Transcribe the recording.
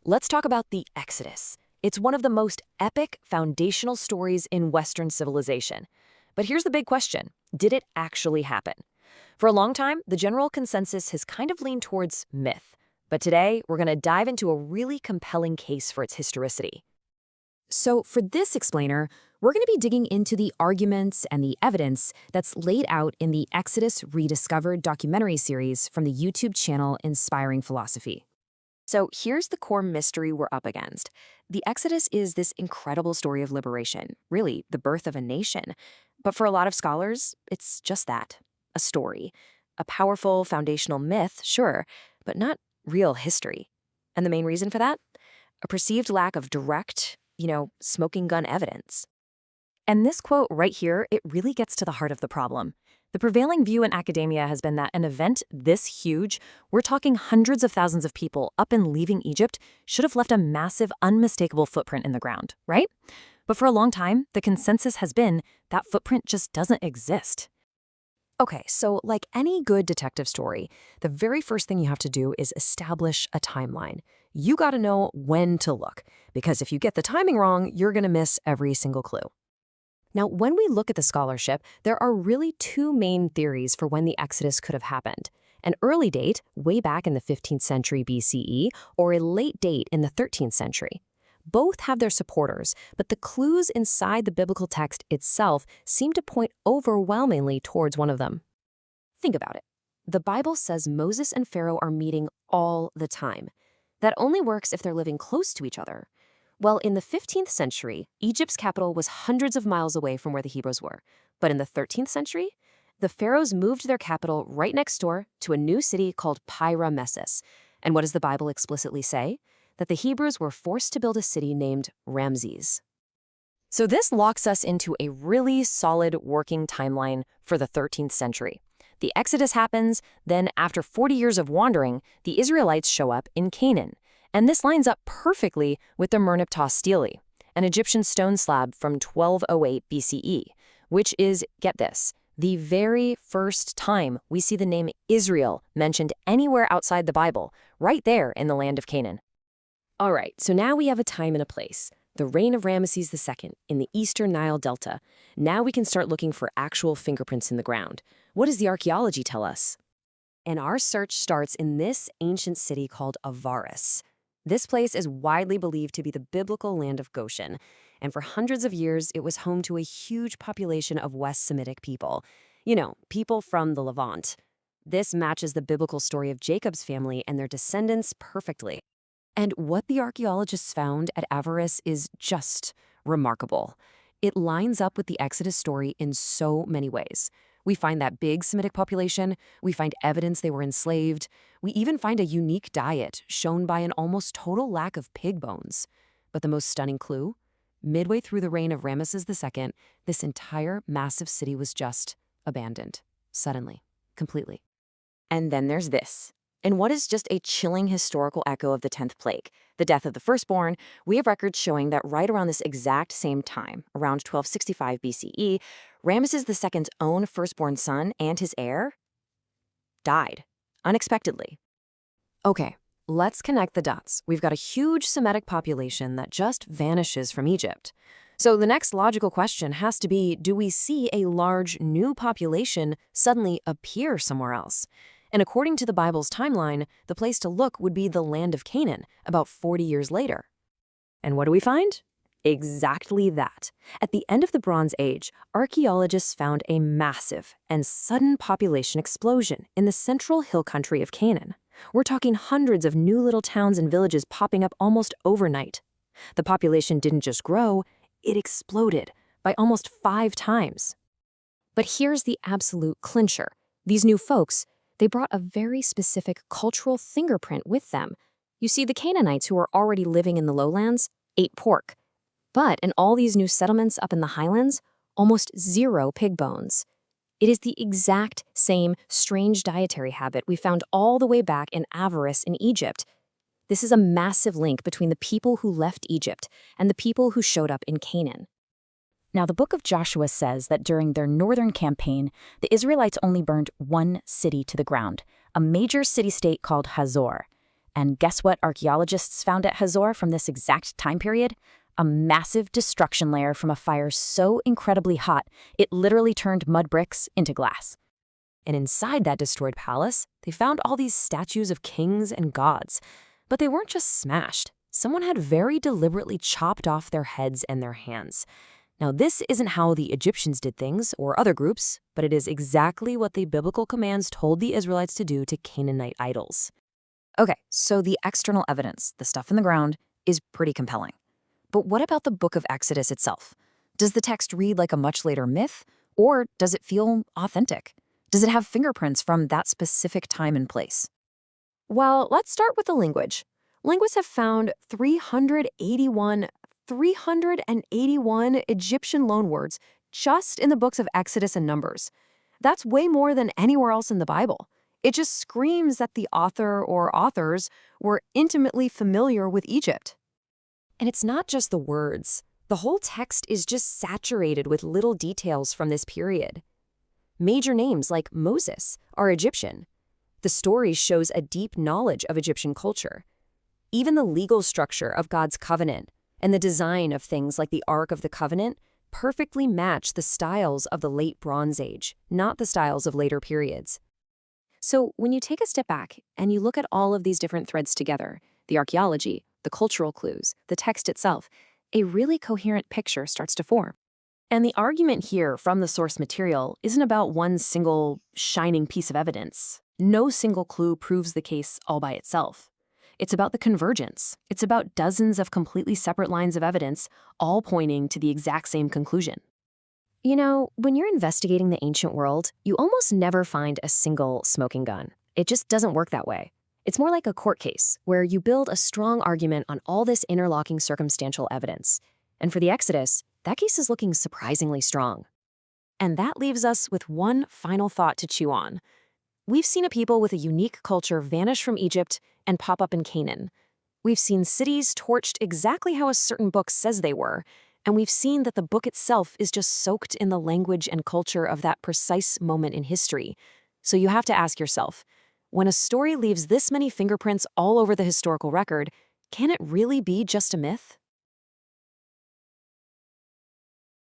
Let's talk about the Exodus. It's one of the most epic foundational stories in Western civilization. But here's the big question. Did it actually happen? For a long time, the general consensus has kind of leaned towards myth. But today, we're going to dive into a really compelling case for its historicity. So for this explainer, we're going to be digging into the arguments and the evidence that's laid out in the Exodus Rediscovered documentary series from the YouTube channel Inspiring Philosophy. So here's the core mystery we're up against. The Exodus is this incredible story of liberation, really the birth of a nation. But for a lot of scholars, it's just that, a story. A powerful foundational myth, sure, but not real history. And the main reason for that? A perceived lack of direct, smoking gun evidence. And this quote right here, it really gets to the heart of the problem. The prevailing view in academia has been that an event this huge, we're talking hundreds of thousands of people up and leaving Egypt, should have left a massive, unmistakable footprint in the ground, right? But for a long time, the consensus has been that footprint just doesn't exist. Okay, so like any good detective story, the very first thing you have to do is establish a timeline. You gotta know when to look, because if you get the timing wrong, you're gonna miss every single clue. Now, when we look at the scholarship, there are really two main theories for when the Exodus could have happened. An early date, way back in the 15th century BCE, or a late date in the 13th century. Both have their supporters, but the clues inside the biblical text itself seem to point overwhelmingly towards one of them. Think about it. The Bible says Moses and Pharaoh are meeting all the time. That only works if they're living close to each other. Well, in the 15th century, Egypt's capital was hundreds of miles away from where the Hebrews were. But in the 13th century, the pharaohs moved their capital right next door to a new city called Pi-Ramesses. And what does the Bible explicitly say? That the Hebrews were forced to build a city named Ramses. So this locks us into a really solid working timeline for the 13th century. The Exodus happens, then after 40 years of wandering, the Israelites show up in Canaan. And this lines up perfectly with the Merneptah stele, an Egyptian stone slab from 1208 BCE, which is, get this, the very first time we see the name Israel mentioned anywhere outside the Bible, right there in the land of Canaan. All right, so now we have a time and a place, the reign of Ramesses II in the eastern Nile Delta. Now we can start looking for actual fingerprints in the ground. What does the archaeology tell us? And our search starts in this ancient city called Avaris. This place is widely believed to be the biblical land of Goshen, and for hundreds of years, it was home to a huge population of West Semitic people. People from the Levant. This matches the biblical story of Jacob's family and their descendants perfectly. And what the archaeologists found at Avaris is just remarkable. It lines up with the Exodus story in so many ways. We find that big Semitic population, we find evidence they were enslaved, we even find a unique diet shown by an almost total lack of pig bones. But the most stunning clue? Midway through the reign of Ramesses II, this entire massive city was just abandoned. Suddenly. Completely. And then there's this. In what is just a chilling historical echo of the 10th plague, the death of the firstborn, we have records showing that right around this exact same time, around 1265 BCE, Ramesses II's own firstborn son and his heir died, unexpectedly. Okay, let's connect the dots. We've got a huge Semitic population that just vanishes from Egypt. So the next logical question has to be, do we see a large new population suddenly appear somewhere else? And according to the Bible's timeline, the place to look would be the land of Canaan, about 40 years later. And what do we find? Exactly that. At the end of the Bronze Age, archaeologists found a massive and sudden population explosion in the central hill country of Canaan. We're talking hundreds of new little towns and villages popping up almost overnight. The population didn't just grow, it exploded by almost 5 times. But here's the absolute clincher. These new folks, they brought a very specific cultural fingerprint with them. You see, the Canaanites who were already living in the lowlands ate pork. But in all these new settlements up in the highlands, almost 0 pig bones. It is the exact same strange dietary habit we found all the way back in Avaris in Egypt. This is a massive link between the people who left Egypt and the people who showed up in Canaan. Now, the book of Joshua says that during their northern campaign, the Israelites only burned one city to the ground, a major city-state called Hazor. And guess what archaeologists found at Hazor from this exact time period? A massive destruction layer from a fire so incredibly hot, it literally turned mud bricks into glass. And inside that destroyed palace, they found all these statues of kings and gods. But they weren't just smashed. Someone had very deliberately chopped off their heads and their hands. Now, this isn't how the Egyptians did things, or other groups, but it is exactly what the biblical commands told the Israelites to do to Canaanite idols. Okay, so the external evidence, the stuff in the ground, is pretty compelling. But what about the book of Exodus itself? Does the text read like a much later myth, or does it feel authentic? Does it have fingerprints from that specific time and place? Well, let's start with the language. Linguists have found 381 Egyptian loanwords just in the books of Exodus and Numbers. That's way more than anywhere else in the Bible. It just screams that the author or authors were intimately familiar with Egypt. And it's not just the words. The whole text is just saturated with little details from this period. Major names like Moses are Egyptian. The story shows a deep knowledge of Egyptian culture. Even the legal structure of God's covenant and the design of things like the Ark of the Covenant perfectly match the styles of the late Bronze Age, not the styles of later periods. So when you take a step back and you look at all of these different threads together, the archaeology, the cultural clues, the text itself, a really coherent picture starts to form. And the argument here from the source material isn't about one single shining piece of evidence. No single clue proves the case all by itself. It's about the convergence. It's about dozens of completely separate lines of evidence, all pointing to the exact same conclusion. You know, when you're investigating the ancient world, you almost never find a single smoking gun. It just doesn't work that way. It's more like a court case, where you build a strong argument on all this interlocking circumstantial evidence. And for the Exodus, that case is looking surprisingly strong. And that leaves us with one final thought to chew on. We've seen a people with a unique culture vanish from Egypt and pop up in Canaan. We've seen cities torched exactly how a certain book says they were, and we've seen that the book itself is just soaked in the language and culture of that precise moment in history. So you have to ask yourself, when a story leaves this many fingerprints all over the historical record, can it really be just a myth?